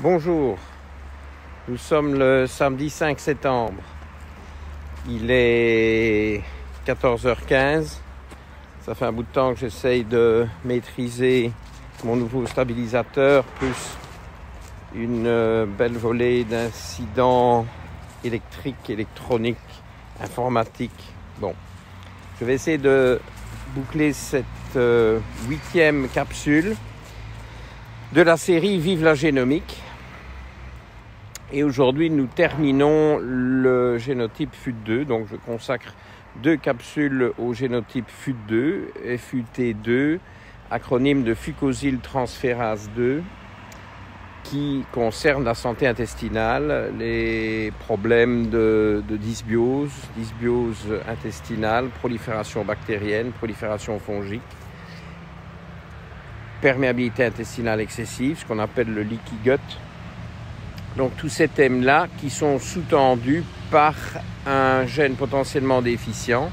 Bonjour, nous sommes le samedi 5 septembre, il est 14h15, ça fait un bout de temps que j'essaye de maîtriser mon nouveau stabilisateur, plus une belle volée d'incidents électriques, électroniques, informatiques. Bon, je vais essayer de boucler cette 8e capsule de la série Vive la génomique. Et aujourd'hui, nous terminons le génotype FUT2. Donc, je consacre 2 capsules au génotype FUT2, FUT2, acronyme de fucosyltransférase 2, qui concerne la santé intestinale, les problèmes de dysbiose intestinale, prolifération bactérienne, prolifération fongique, perméabilité intestinale excessive, ce qu'on appelle le leaky gut. Donc tous ces thèmes-là qui sont sous-tendus par un gène potentiellement déficient.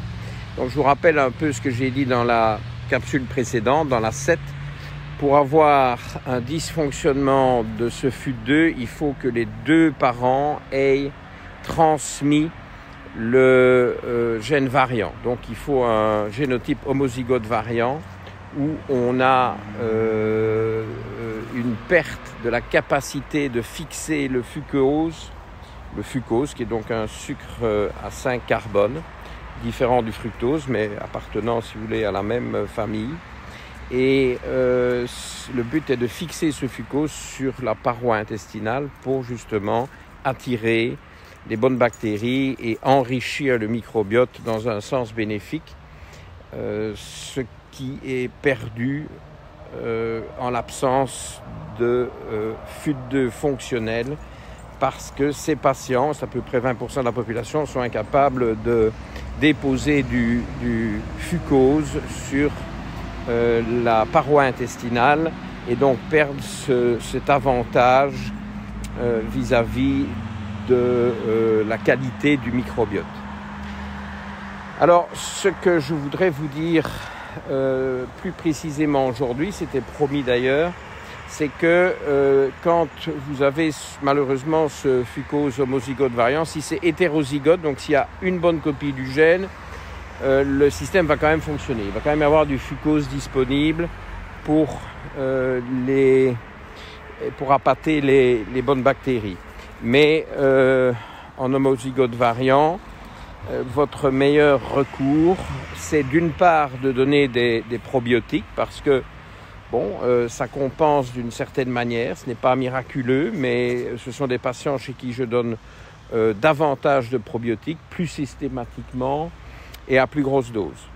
Donc je vous rappelle un peu ce que j'ai dit dans la capsule précédente, dans la 7. Pour avoir un dysfonctionnement de ce FUT2, il faut que les 2 parents aient transmis le gène variant. Donc il faut un génotype homozygote variant où on a une perte de la capacité de fixer le fucose qui est donc un sucre à 5 carbones, différent du fructose, mais appartenant, si vous voulez, à la même famille. Et le but est de fixer ce fucose sur la paroi intestinale pour justement attirer les bonnes bactéries et enrichir le microbiote dans un sens bénéfique, ce qui est perdu en l'absence de FUT2 fonctionnel, parce que ces patients, c'est à peu près 20% de la population, sont incapables de déposer du fucose sur la paroi intestinale et donc perdre cet avantage vis-à-vis de la qualité du microbiote. Alors, ce que je voudrais vous dire plus précisément aujourd'hui, c'était promis d'ailleurs, c'est que quand vous avez malheureusement ce fucose homozygote variant, si c'est hétérozygote, donc s'il y a une bonne copie du gène, le système va quand même fonctionner. Il va quand même y avoir du fucose disponible pour appâter les bonnes bactéries. Mais en homozygote variant, votre meilleur recours, c'est d'une part de donner des probiotiques, parce que ça compense d'une certaine manière. Ce n'est pas miraculeux, mais ce sont des patients chez qui je donne davantage de probiotiques, plus systématiquement et à plus grosse dose.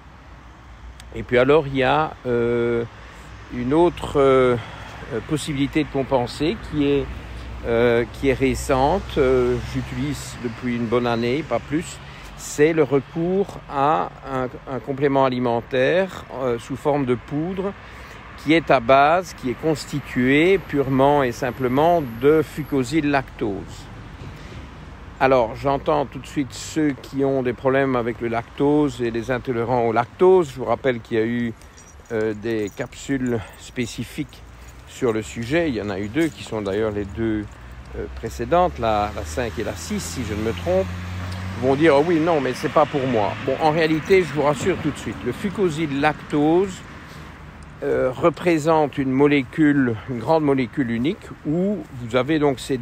Et puis alors, il y a une autre possibilité de compenser qui est récente. J'utilise depuis une bonne année, pas plus. C'est le recours à un complément alimentaire sous forme de poudre qui est constitué purement et simplement de fucosylactose. Alors, j'entends tout de suite ceux qui ont des problèmes avec le lactose et les intolérants au lactose. Je vous rappelle qu'il y a eu des capsules spécifiques sur le sujet. Il y en a eu 2 qui sont d'ailleurs les 2 précédentes, la 5 et la 6, si je ne me trompe. Ils vont dire « Oh oui, non, mais c'est pas pour moi ». Bon, en réalité, je vous rassure tout de suite, le fucosylactose représente une grande molécule unique où vous avez donc ces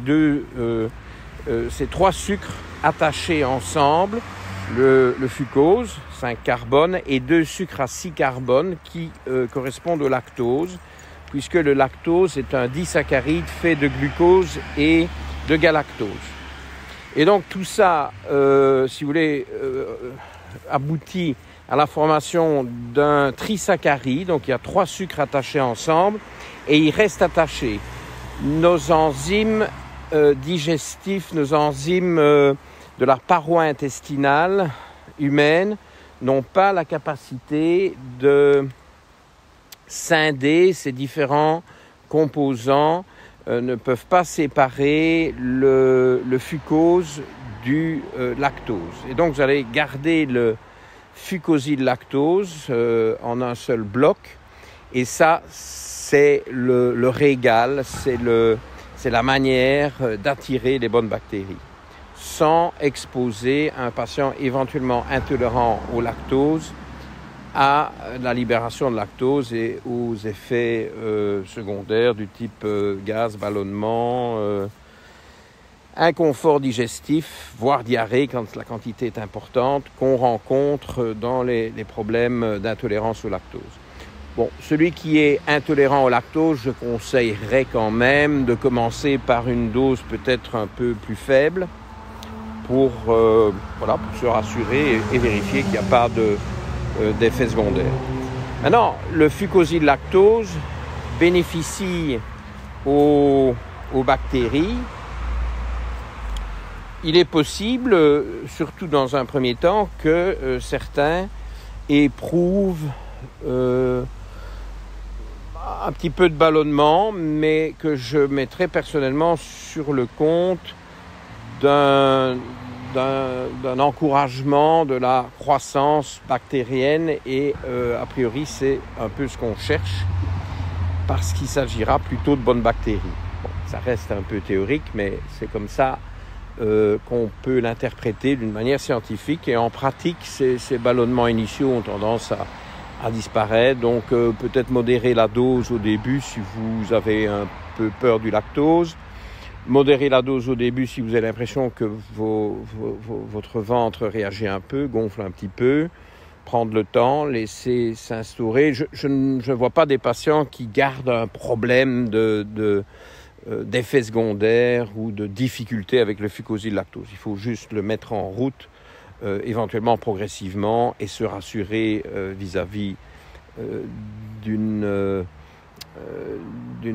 3 sucres attachés ensemble, le fucose, 5 carbones, et 2 sucres à 6 carbones qui correspondent au lactose, puisque le lactose est un disaccharide fait de glucose et de galactose. Et donc tout ça, si vous voulez, aboutit à la formation d'un trisaccharide. Donc il y a 3 sucres attachés ensemble et ils restent attachés. Nos enzymes digestifs, nos enzymes de la paroi intestinale humaine n'ont pas la capacité de scinder ces différents composants, ne peuvent pas séparer le fucose du lactose. Et donc vous allez garder le fucosylactose en un seul bloc, et ça c'est le régal, c'est la manière d'attirer les bonnes bactéries sans exposer un patient éventuellement intolérant au lactose à la libération de lactose et aux effets secondaires du type gaz, ballonnement, inconfort digestif, voire diarrhée quand la quantité est importante, qu'on rencontre dans les problèmes d'intolérance au lactose. Bon, celui qui est intolérant au lactose, je conseillerais quand même de commencer par une dose peut-être un peu plus faible pour se rassurer et vérifier qu'il n'y a pas d'effets secondaires. Maintenant, le fucosyl lactose bénéficie aux bactéries. Il est possible, surtout dans un premier temps, que certains éprouvent un petit peu de ballonnement, mais que je mettrais personnellement sur le compte d'un encouragement de la croissance bactérienne et a priori c'est un peu ce qu'on cherche parce qu'il s'agira plutôt de bonnes bactéries. Bon, ça reste un peu théorique, mais c'est comme ça qu'on peut l'interpréter d'une manière scientifique et en pratique ces ballonnements initiaux ont tendance à disparaître, donc peut-être modérer la dose au début si vous avez un peu peur du lactose. Modérer la dose au début si vous avez l'impression que votre ventre réagit un peu, gonfle un petit peu. Prendre le temps, laisser s'instaurer. Je ne vois pas des patients qui gardent un problème d'effets secondaires ou de difficultés avec le fucosyl lactose. Il faut juste le mettre en route, éventuellement progressivement, et se rassurer vis-à-vis d'une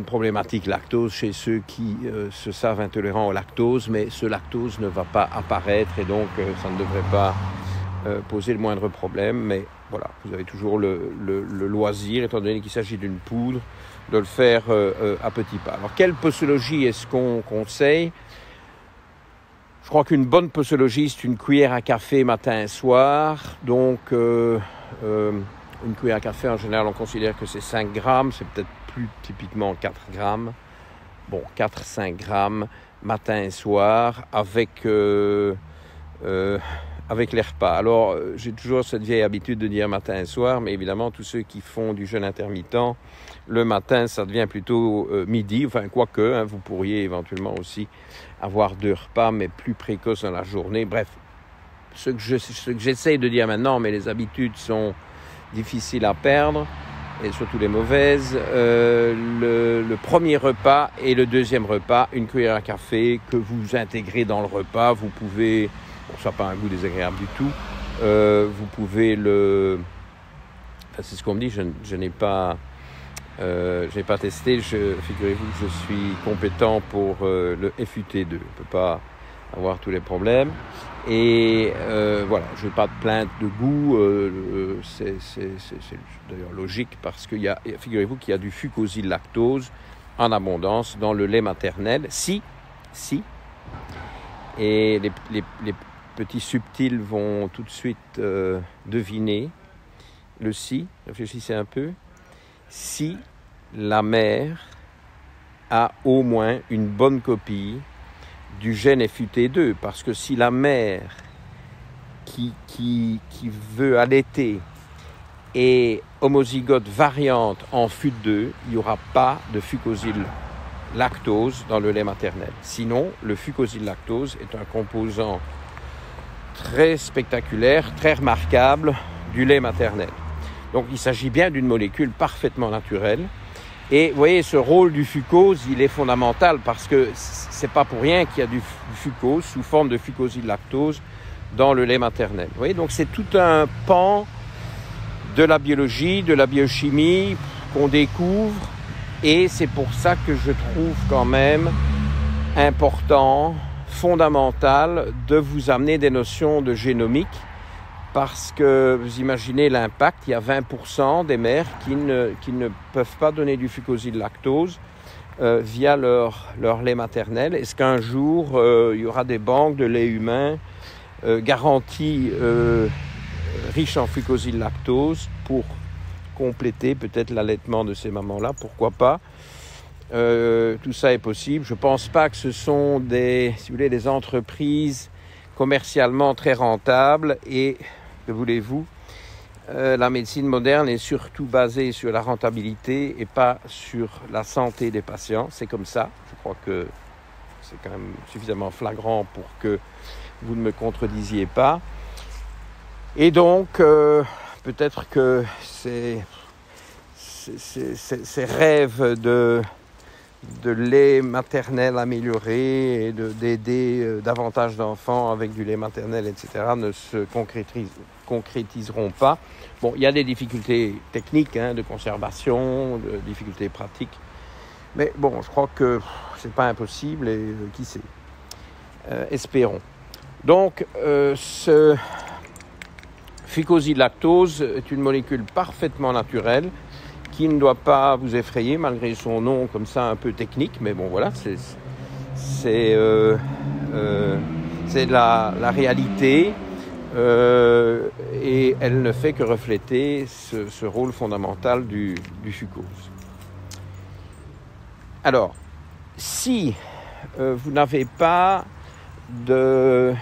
problématique lactose chez ceux qui se savent intolérants au lactose, mais ce lactose ne va pas apparaître et donc ça ne devrait pas poser le moindre problème. Mais voilà, vous avez toujours le loisir, étant donné qu'il s'agit d'une poudre, de le faire à petits pas. Alors, quelle posologie est-ce qu'on conseille ? Je crois qu'une bonne posologie, c'est une cuillère à café matin et soir. Donc, une cuillère à café, en général, on considère que c'est 5 grammes. C'est peut-être plus typiquement 4 grammes. Bon, 4-5 grammes matin et soir avec les repas. Alors, j'ai toujours cette vieille habitude de dire matin et soir, mais évidemment, tous ceux qui font du jeûne intermittent, le matin, ça devient plutôt midi. Enfin, quoique, vous pourriez éventuellement aussi avoir 2 repas, mais plus précoces dans la journée. Bref, ce que j'essaye de dire maintenant, mais les habitudes sont difficiles à perdre, et surtout les mauvaises. Le premier repas et le deuxième repas, une cuillère à café que vous intégrez dans le repas. Vous pouvez, bon, ça n'a pas un goût désagréable du tout, vous pouvez enfin, c'est ce qu'on me dit, je n'ai pas testé. Figurez-vous que je suis compétent pour le FUT2. Je ne peux pas avoir tous les problèmes. Et voilà, je n'ai pas de plainte de goût. C'est d'ailleurs logique parce figurez-vous qu'il y a du fucosyl lactose en abondance dans le lait maternel. Si. Et les petits subtils vont tout de suite deviner le si. Réfléchissez un peu. Si la mère a au moins une bonne copie du gène FUT2, parce que si la mère qui veut allaiter est homozygote variante en FUT2, il n'y aura pas de fucosyl lactose dans le lait maternel. Sinon, le fucosyl lactose est un composant très spectaculaire, très remarquable du lait maternel. Donc il s'agit bien d'une molécule parfaitement naturelle. Et vous voyez, ce rôle du fucose, il est fondamental parce que c'est pas pour rien qu'il y a du fucose sous forme de fucosyl lactose dans le lait maternel. Vous voyez, donc c'est tout un pan de la biologie, de la biochimie qu'on découvre, et c'est pour ça que je trouve quand même important, fondamental de vous amener des notions de génomique. Parce que vous imaginez l'impact, il y a 20% des mères qui ne peuvent pas donner du fucosyl lactose via leur lait maternel. Est-ce qu'un jour, il y aura des banques de lait humain garanties riches en fucosyl lactose pour compléter peut-être l'allaitement de ces mamans-là? Pourquoi pas? tout ça est possible. Je ne pense pas que ce sont des entreprises commercialement très rentables et, que voulez-vous, la médecine moderne est surtout basée sur la rentabilité et pas sur la santé des patients. C'est comme ça. Je crois que c'est quand même suffisamment flagrant pour que vous ne me contredisiez pas. Et donc, peut-être que ces rêves de lait maternel amélioré et d'aider davantage d'enfants avec du lait maternel, etc., ne se concrétiseront pas. Bon, il y a des difficultés techniques, de conservation, de difficultés pratiques, mais bon, je crois que c'est pas impossible et qui sait. Espérons. Donc, ce fucosidlactose est une molécule parfaitement naturelle qui ne doit pas vous effrayer malgré son nom comme ça un peu technique, mais bon voilà, c'est la réalité et elle ne fait que refléter ce rôle fondamental du fucose. Alors, si vous n'avez pas de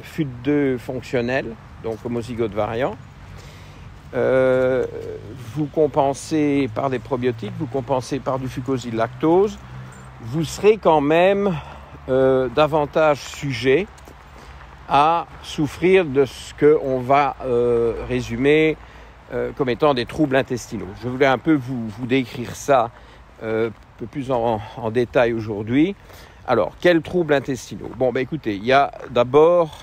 FUT2 fonctionnel, donc homozygote variant, vous compensez par des probiotiques, vous compensez par du fucosidlactose, vous serez quand même davantage sujet à souffrir de ce qu'on va résumer comme étant des troubles intestinaux. Je voulais un peu vous décrire ça un peu plus en détail aujourd'hui. Alors, quels troubles intestinaux? Bon, écoutez, il y a d'abord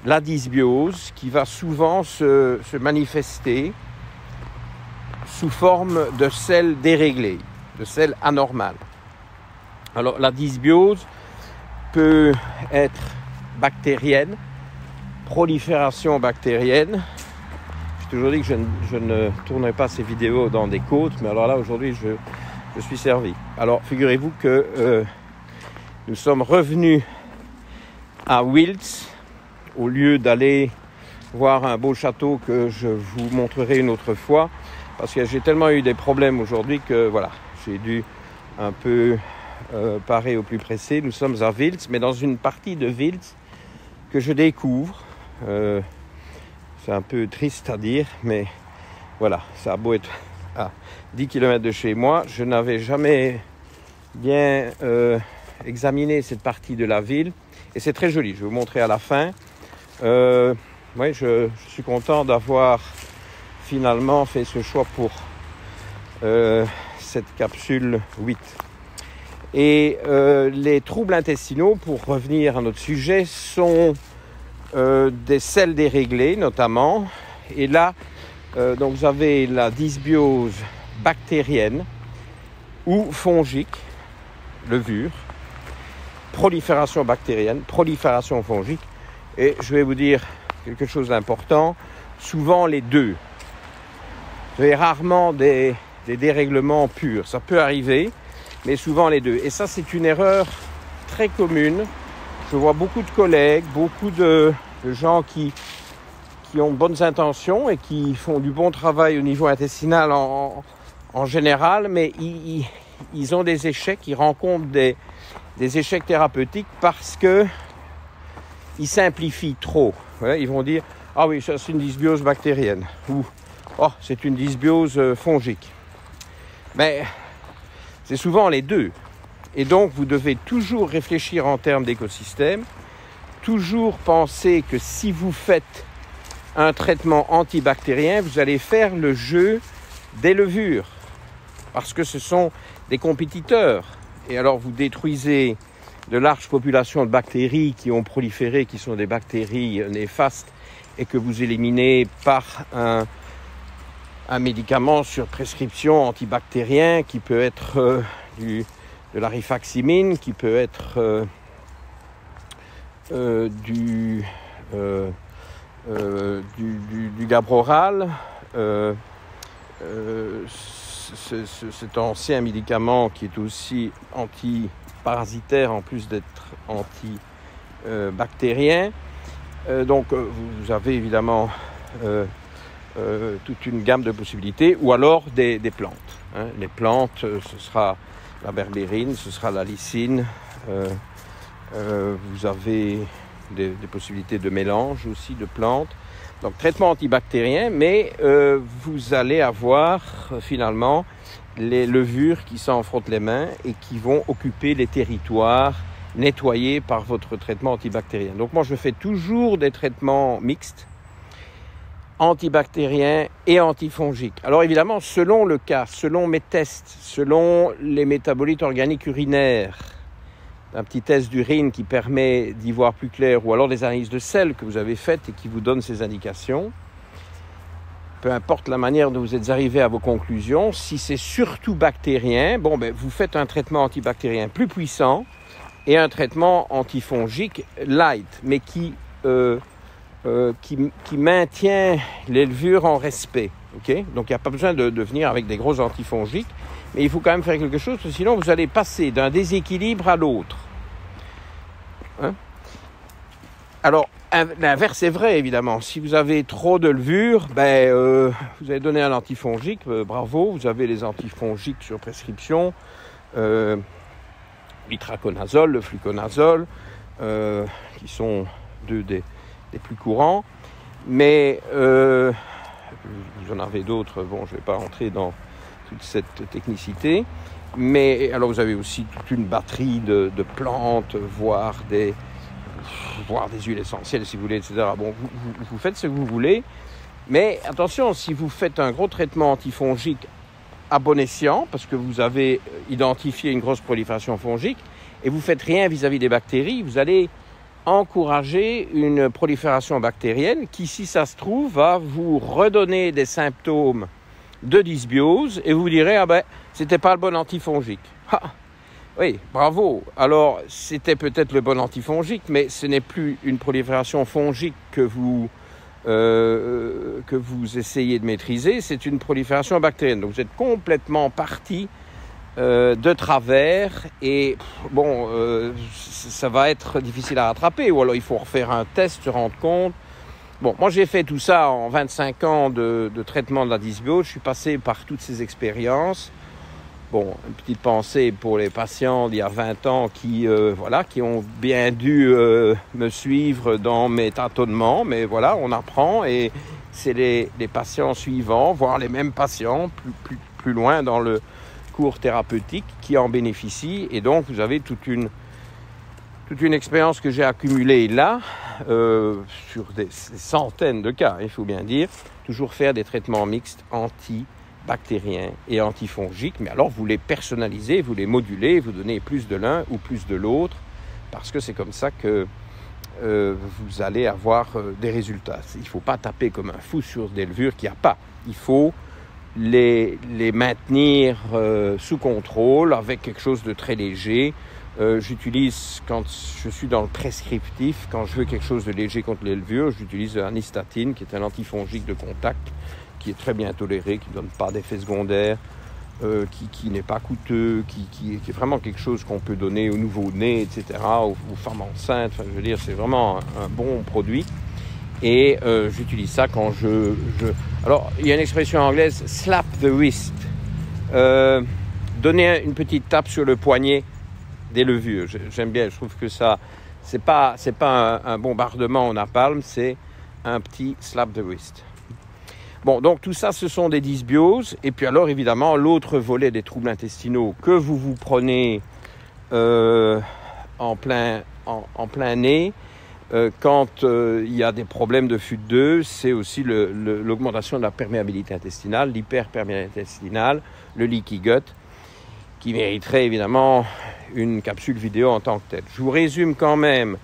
la dysbiose qui va souvent se manifester sous forme de selles déréglées, de selles anormales. Alors la dysbiose peut être bactérienne, prolifération bactérienne. J'ai toujours dit que je ne tournerai pas ces vidéos dans des côtes, mais alors là aujourd'hui je suis servi. Alors figurez-vous que nous sommes revenus à Wiltz, au lieu d'aller voir un beau château que je vous montrerai une autre fois, parce que j'ai tellement eu des problèmes aujourd'hui que voilà, j'ai dû un peu parer au plus pressé. Nous sommes à Wiltz, mais dans une partie de Wiltz que je découvre. C'est un peu triste à dire, mais voilà, ça a beau être à 10 km de chez moi, je n'avais jamais bien examiné cette partie de la ville, et c'est très joli, je vais vous montrer à la fin. Oui, je suis content d'avoir finalement fait ce choix pour cette capsule 8. Et les troubles intestinaux, pour revenir à notre sujet, sont des selles déréglées notamment. Et là, donc vous avez la dysbiose bactérienne ou fongique, levure, prolifération bactérienne, prolifération fongique. Et je vais vous dire quelque chose d'important, souvent les deux. Vous avez rarement des dérèglements purs, ça peut arriver, mais souvent les deux. Et ça, c'est une erreur très commune. Je vois beaucoup de collègues, beaucoup de gens qui ont de bonnes intentions et qui font du bon travail au niveau intestinal en général, mais ils ont des échecs, ils rencontrent des échecs thérapeutiques parce que ils simplifient trop. Ouais, ils vont dire « Ah oui, ça c'est une dysbiose bactérienne » ou « Oh, c'est une dysbiose fongique ». Mais c'est souvent les deux. Et donc, vous devez toujours réfléchir en termes d'écosystème, toujours penser que si vous faites un traitement antibactérien, vous allez faire le jeu des levures, parce que ce sont des compétiteurs. Et alors, vous détruisez de larges populations de bactéries qui ont proliféré, qui sont des bactéries néfastes, et que vous éliminez par un médicament sur prescription antibactérien qui peut être de la rifaximine, qui peut être du Gabroral, cet ancien médicament qui est aussi antiparasitaire en plus d'être antibactérien. Donc vous avez évidemment toute une gamme de possibilités, ou alors des plantes. Les plantes, ce sera la berbérine, ce sera la lysine. Vous avez des possibilités de mélange aussi de plantes. Donc traitement antibactérien, mais vous allez avoir finalement les levures qui s'en frottent les mains et qui vont occuper les territoires nettoyés par votre traitement antibactérien. Donc moi je fais toujours des traitements mixtes, antibactériens et antifongiques. Alors évidemment, selon le cas, selon mes tests, selon les métabolites organiques urinaires, un petit test d'urine qui permet d'y voir plus clair, ou alors des analyses de sel que vous avez faites et qui vous donnent ces indications, peu importe la manière dont vous êtes arrivé à vos conclusions, si c'est surtout bactérien, vous faites un traitement antibactérien plus puissant et un traitement antifongique light, mais qui maintient les levures en respect. Okay? Donc il n'y a pas besoin de venir avec des gros antifongiques, mais il faut quand même faire quelque chose, parce que sinon vous allez passer d'un déséquilibre à l'autre. Hein? Alors, l'inverse est vrai, évidemment. Si vous avez trop de levures, vous allez donner un antifongique, bravo, vous avez les antifongiques sur prescription, l'itraconazole, le fluconazole, qui sont deux des plus courants, mais vous en avez d'autres, je ne vais pas entrer dans toute cette technicité, mais alors vous avez aussi toute une batterie de plantes, voire des huiles essentielles si vous voulez, etc. Vous faites ce que vous voulez, mais attention, si vous faites un gros traitement antifongique à bon escient, parce que vous avez identifié une grosse prolifération fongique, et vous ne faites rien vis-à-vis des bactéries, vous allez encourager une prolifération bactérienne qui, si ça se trouve, va vous redonner des symptômes de dysbiose et vous direz, c'était pas le bon antifongique. Oui, bravo. Alors, c'était peut-être le bon antifongique, mais ce n'est plus une prolifération fongique que vous essayez de maîtriser, c'est une prolifération bactérienne. Donc, vous êtes complètement parti de travers et ça va être difficile à rattraper, ou alors il faut refaire un test, se rendre compte. Moi j'ai fait tout ça en 25 ans de traitement de la dysbiose, je suis passé par toutes ces expériences. Une petite pensée pour les patients d'il y a 20 ans qui ont bien dû me suivre dans mes tâtonnements, mais voilà, on apprend et c'est les patients suivants, voire les mêmes patients plus loin dans le cours thérapeutique qui en bénéficient, et donc vous avez toute une expérience que j'ai accumulée là sur des centaines de cas, il faut bien dire, toujours faire des traitements mixtes antibactériens et antifongiques, mais alors vous les personnalisez, vous les modulez, vous donnez plus de l'un ou plus de l'autre, parce que c'est comme ça que vous allez avoir des résultats. Il ne faut pas taper comme un fou sur des levures qu'il n'y a pas, il faut les maintenir sous contrôle avec quelque chose de très léger. J'utilise, quand je suis dans le prescriptif, quand je veux quelque chose de léger contre les levures, j'utilise un nystatine, qui est un antifongique de contact, qui est très bien toléré, qui ne donne pas d'effets secondaires, qui n'est pas coûteux, qui est vraiment quelque chose qu'on peut donner aux nouveau-nés, etc., aux femmes enceintes. Enfin, je veux dire, c'est vraiment un bon produit. Et j'utilise ça quand je... Alors, il y a une expression anglaise, slap the wrist. Donner une petite tape sur le poignet des levures. J'aime bien, je trouve que ça, c'est pas un bombardement en napalm, c'est un petit slap the wrist. Donc tout ça, ce sont des dysbioses. Et puis alors, évidemment, l'autre volet des troubles intestinaux que vous prenez en plein nez, quand il y a des problèmes de fuite d'œufs, c'est aussi l'augmentation de la perméabilité intestinale, l'hyperperméabilité intestinale, le leaky gut, qui mériterait évidemment une capsule vidéo en tant que telle. Je vous résume quand même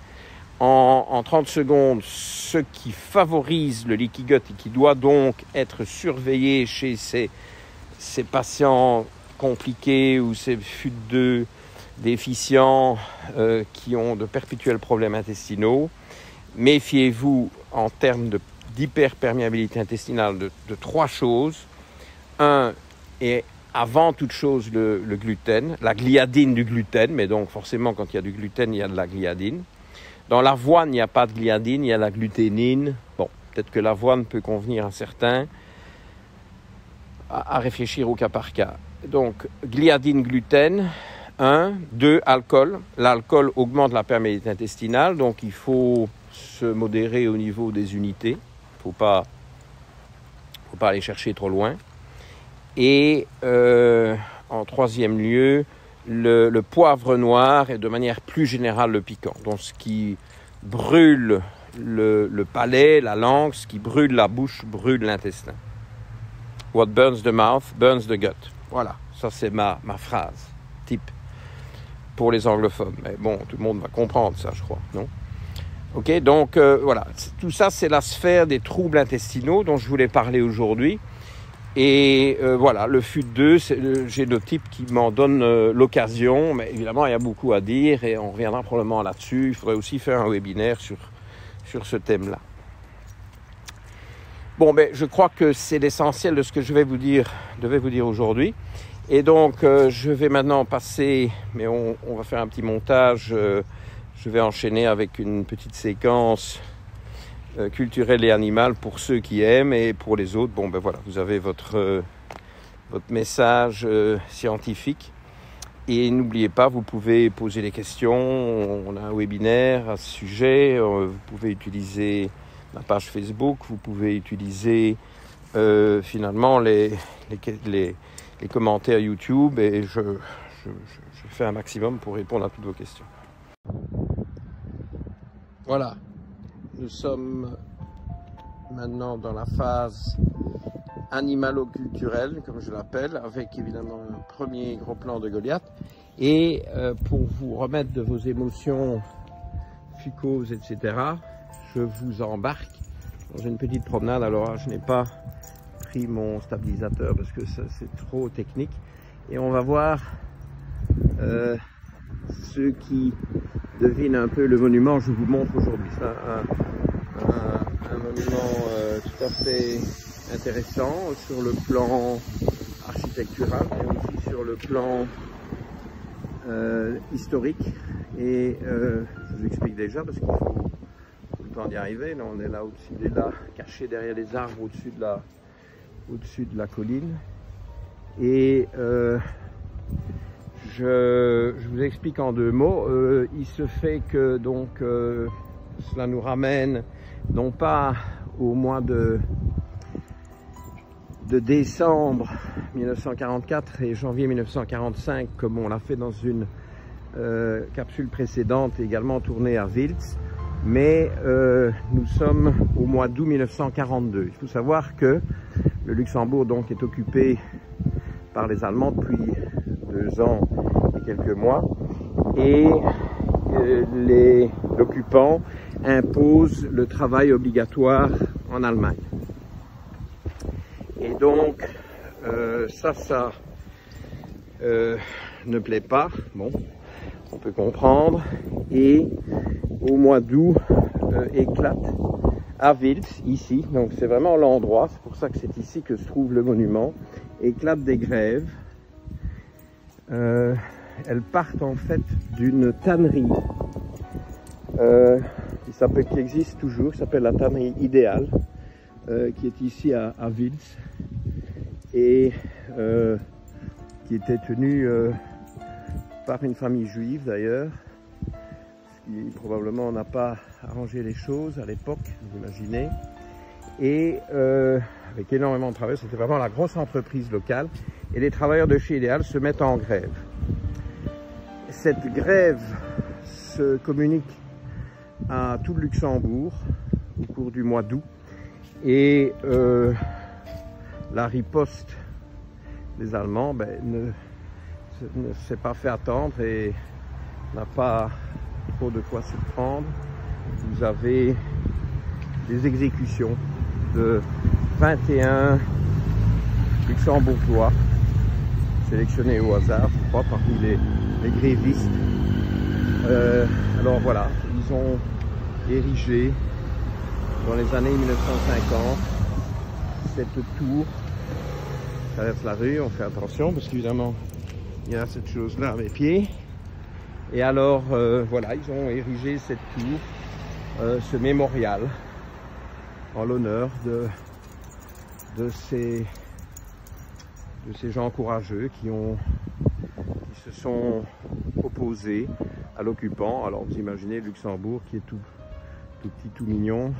en 30 secondes ce qui favorise le leaky gut et qui doit donc être surveillé chez ces patients compliqués ou ces fuites d'œufs déficients qui ont de perpétuels problèmes intestinaux. Méfiez-vous en termes d'hyperperméabilité intestinale de trois choses. Un, et avant toute chose, le gluten, la gliadine du gluten, mais donc forcément quand il y a du gluten, il y a de la gliadine. Dans l'avoine, il n'y a pas de gliadine, il y a la gluténine. Peut-être que l'avoine peut convenir à certains, à réfléchir au cas par cas. Donc, gliadine, gluten, 1. 2. Alcool. L'alcool augmente la perméabilité intestinale, donc il faut se modérer au niveau des unités. Il ne faut pas aller chercher trop loin. Et en troisième lieu, le poivre noir et de manière plus générale le piquant. Donc ce qui brûle le palais, la langue, ce qui brûle la bouche, brûle l'intestin. What burns the mouth, burns the gut. Voilà, ça c'est ma phrase type pour les anglophones. Mais bon, tout le monde va comprendre ça, je crois, non? Ok, donc voilà, tout ça c'est la sphère des troubles intestinaux dont je voulais parler aujourd'hui. Et voilà, le FUT2, j'ai le type qui m'en donne l'occasion, mais évidemment il y a beaucoup à dire et on reviendra probablement là-dessus. Il faudrait aussi faire un webinaire sur ce thème-là. Bon, ben, je crois que c'est l'essentiel de ce que je devais vous dire aujourd'hui. Et donc, je vais maintenant passer, mais on va faire un petit montage. Je vais enchaîner avec une petite séquence culturelle et animale pour ceux qui aiment, et pour les autres, bon ben voilà, vous avez votre message scientifique. Et n'oubliez pas, vous pouvez poser des questions. On a un webinaire à ce sujet. Vous pouvez utiliser ma page Facebook. Vous pouvez utiliser finalement les commentaires YouTube. Et je fais un maximum pour répondre à toutes vos questions. Voilà. Nous sommes maintenant dans la phase animalo-culturelle, comme je l'appelle, avec évidemment un premier gros plan de Goliath. Et pour vous remettre de vos émotions fucoses, etc., je vous embarque dans une petite promenade. Alors, je n'ai pas pris mon stabilisateur parce que c'est trop technique. Et on va voir ceux qui devinent un peu le monument. Je vous montre aujourd'hui. C'est un monument tout à fait intéressant sur le plan architectural, mais aussi sur le plan historique. Et je vous explique déjà, parce qu'il faut tout le temps d'y arriver. Là, on est là au-dessus des là, caché derrière les arbres au-dessus de la colline. Et je vous explique en deux mots. Il se fait que donc cela nous ramène non pas au mois de décembre 1944 et janvier 1945 comme on l'a fait dans une capsule précédente également tournée à Wiltz, mais nous sommes au mois d'août 1942. Il faut savoir que le Luxembourg donc est occupé par les Allemands depuis 2 ans et quelques mois, et l'occupant impose le travail obligatoire en Allemagne. Et donc ça ne plaît pas, bon, on peut comprendre, et au mois d'août éclate à Wiltz, ici, donc c'est vraiment l'endroit, c'est pour ça que c'est ici que se trouve le monument, éclatent des grèves. Elles partent en fait d'une tannerie qui existe toujours, qui s'appelle la tannerie idéale, qui est ici à Wiltz, et qui était tenue par une famille juive d'ailleurs, ce qui probablement n'a pas arrangé les choses à l'époque, vous imaginez, et avec énormément de travail. C'était vraiment la grosse entreprise locale, et les travailleurs de chez Idéal se mettent en grève. Cette grève se communique à tout le Luxembourg au cours du mois d'août, et la riposte des Allemands ne s'est pas fait attendre et n'a pas trop de quoi se prendre. Vous avez des exécutions de 21 luxembourgeois sélectionnés au hasard, je crois, parmi les grévistes. Alors voilà, ils ont érigé dans les années 1950 cette tour. On traverse la rue, on fait attention parce qu'évidemment il y a cette chose là à mes pieds. Et alors voilà, ils ont érigé cette tour, ce mémorial en l'honneur de ces gens courageux qui se sont opposés à l'occupant. Alors vous imaginez Luxembourg qui est tout petit, tout mignon,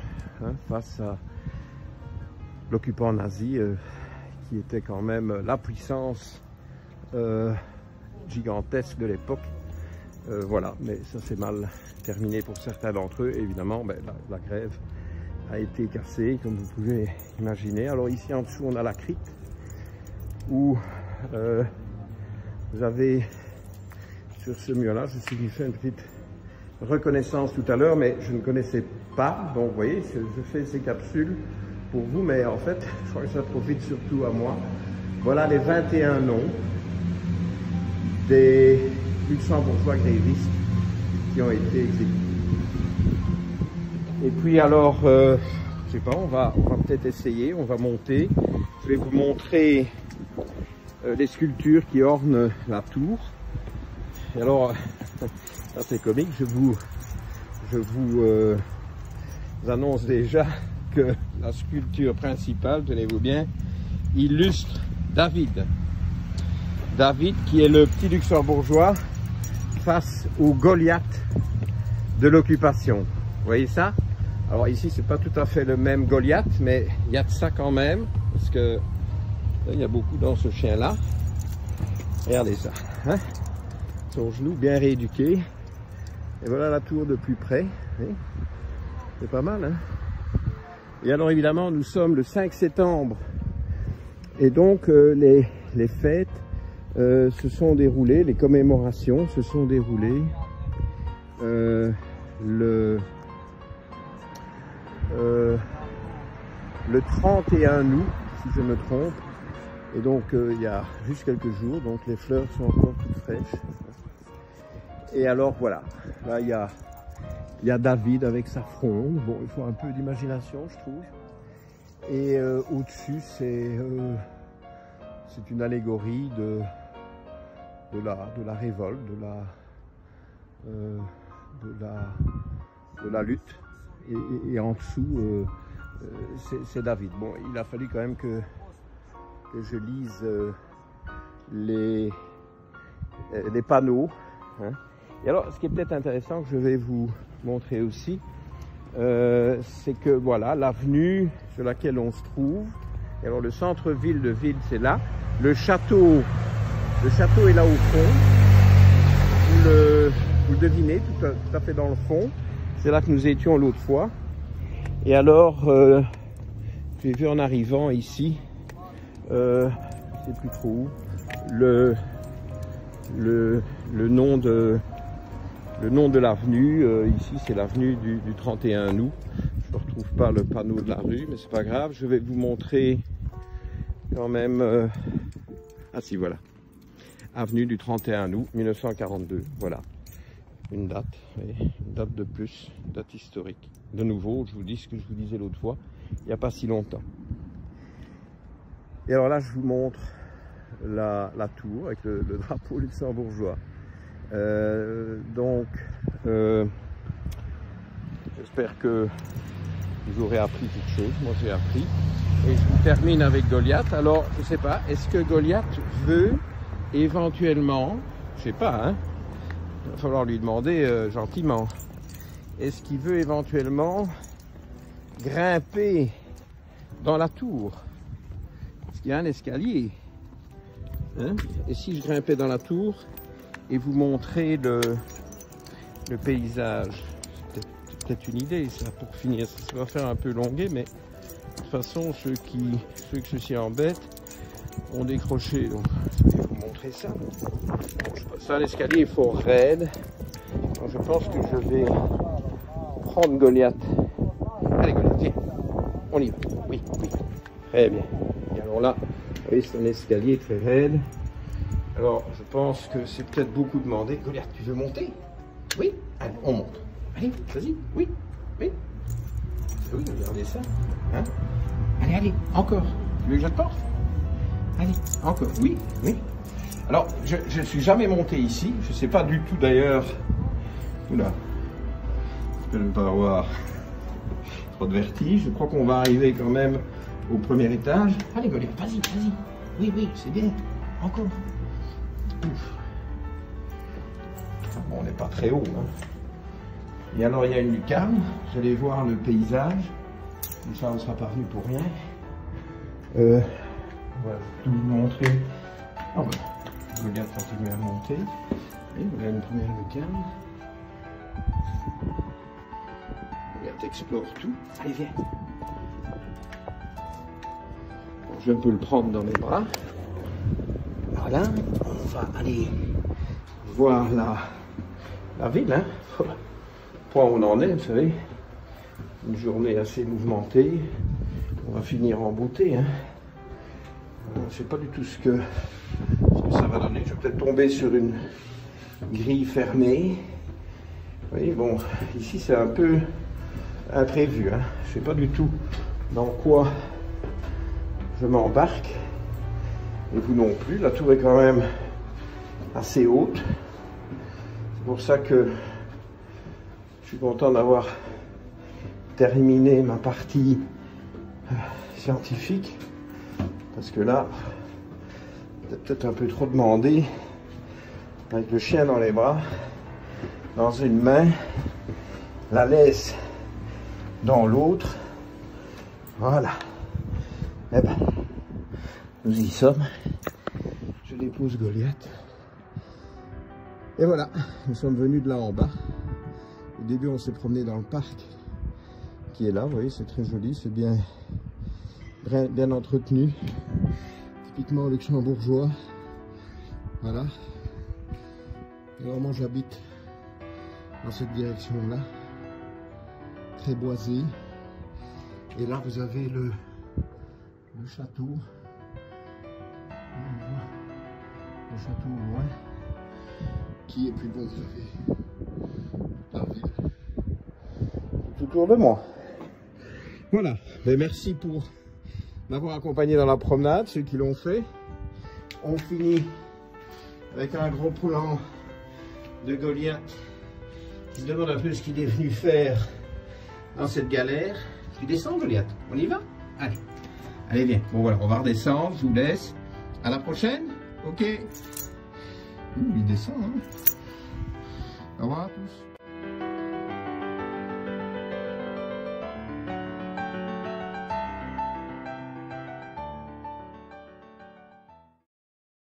hein, face à l'occupant nazi qui était quand même la puissance gigantesque de l'époque. Voilà, mais ça s'est mal terminé pour certains d'entre eux. Évidemment, ben, la grève a été cassée, comme vous pouvez imaginer. Alors ici en dessous, on a la crypte où vous avez sur ce mur-là, je suis fait une petite reconnaissance tout à l'heure, mais je ne connaissais pas. Donc vous voyez, je fais ces capsules pour vous, mais en fait, je crois que ça profite surtout à moi. Voilà les 21 noms des luxembourgeois grévistes qui ont été exécutés. Et puis alors, je sais pas, on va peut-être essayer, on va monter. Je vais vous montrer les sculptures qui ornent la tour. Et alors, ça c'est comique, je vous annonce déjà que la sculpture principale, tenez-vous bien, illustre David. David qui est le petit luxembourgeois face au Goliath de l'occupation. Vous voyez ça? Alors ici c'est pas tout à fait le même Goliath, mais il y a de ça quand même, parce que là, il y a beaucoup dans ce chien là. Regardez ça, hein? Son genou bien rééduqué. Et voilà la tour de plus près. C'est pas mal, hein? Et alors évidemment nous sommes le 5 septembre et donc les fêtes se sont déroulées, les commémorations se sont déroulées le 31 août, si je me trompe. Et donc il y a juste quelques jours, donc les fleurs sont encore toutes fraîches. Et alors voilà, là il y a David avec sa fronde. Bon, il faut un peu d'imagination, je trouve. Et au-dessus, c'est une allégorie de la révolte, de la lutte. Et en dessous, c'est David. Bon, il a fallu quand même que je lise les panneaux, hein. Et alors, ce qui est peut-être intéressant que je vais vous montrer aussi, c'est que voilà, l'avenue sur laquelle on se trouve. Et alors, le centre-ville de Ville, c'est là. Le château est là au fond. Vous le devinez, tout à fait dans le fond. C'est là que nous étions l'autre fois. Et alors, j'ai vu en arrivant ici, je sais plus trop où, le nom de l'avenue. Ici c'est l'avenue du 31 août. Je ne retrouve pas le panneau de la rue, mais c'est pas grave. Je vais vous montrer quand même. Ah si, voilà. Avenue du 31 août 1942. Voilà. Une date de plus, une date historique. De nouveau, je vous dis ce que je vous disais l'autre fois, il n'y a pas si longtemps. Et alors là, je vous montre la tour avec le drapeau luxembourgeois. Donc, j'espère que vous aurez appris quelque chose. Moi, j'ai appris. Et je vous termine avec Goliath. Alors, je ne sais pas, est-ce que Goliath veut éventuellement, je ne sais pas, hein, il va falloir lui demander gentiment, est-ce qu'il veut éventuellement grimper dans la tour? Parce qu'il y a un escalier. Hein? Et si je grimpais dans la tour et vous montrer le paysage, c'est peut-être une idée ça pour finir. Ça va faire un peu longuet, mais de toute façon ceux que ceci embête ont décroché. Donc je vais vous montrer ça. Bon, ça, l'escalier est fort raide. Donc, je pense que je vais prendre Goliath. Allez Goliath, viens. On y va. Oui, oui. Très bien. Et alors là, vous voyez, c'est un escalier très raide. Alors, je pense que c'est peut-être beaucoup demandé. Goliath, tu veux monter? Oui? Allez, on monte. Allez, vas-y. Oui, oui. Oui, regardez ça. Hein? Allez, allez, encore. Tu veux que je te porte? Allez, encore. Oui, oui. Alors, je ne suis jamais monté ici. Je ne sais pas du tout d'ailleurs. Oula. Je ne vais pas avoir trop de vertige. Je crois qu'on va arriver quand même au premier étage. Allez, Goliath, vas-y, vas-y. Oui, oui, c'est bien. Encore. Ouf. Bon, on n'est pas très haut. Hein. Et alors, il y a une lucarne. Vous allez voir le paysage. Comme ça, on ne sera pas venu pour rien. On va tout vous montrer. Ah ben, Goliath continue à monter. Et vous avez une première lucarne. Goliath explore tout. Allez, viens. Bon, je vais un peu le prendre dans mes bras. Voilà, on va aller voir la ville, hein. Point où on en est, vous savez. Une journée assez mouvementée. On va finir en beauté, hein. Je ne sais pas du tout ce que ça va donner. Je vais peut-être tomber sur une grille fermée. Vous voyez, bon, ici c'est un peu imprévu, hein. Je ne sais pas du tout dans quoi je m'embarque. Et vous non plus. La tour est quand même assez haute. C'est pour ça que je suis content d'avoir terminé ma partie scientifique. Parce que là, c'est peut-être un peu trop demandé. Avec le chien dans les bras, dans une main, la laisse dans l'autre. Voilà. Eh ben, nous y sommes. Je dépose Goliath. Et voilà, nous sommes venus de là en bas. Au début, on s'est promené dans le parc qui est là. Vous voyez, c'est très joli, c'est bien entretenu. Typiquement luxembourgeois. Voilà. Et vraiment, j'habite dans cette direction-là. Très boisé. Et là, vous avez le château. On voit le château au loin. Qui est plus bon, vous avez la ville tout autour de moi. Voilà. Mais merci pour m'avoir accompagné dans la promenade, ceux qui l'ont fait. On finit avec un gros plan de Goliath qui se demande un peu ce qu'il est venu faire dans cette galère. Tu descends, Goliath? On y va? Allez. Allez, viens. Bon, voilà, on va redescendre. Je vous laisse. À la prochaine. Ok. Il descend, hein. Au revoir à tous.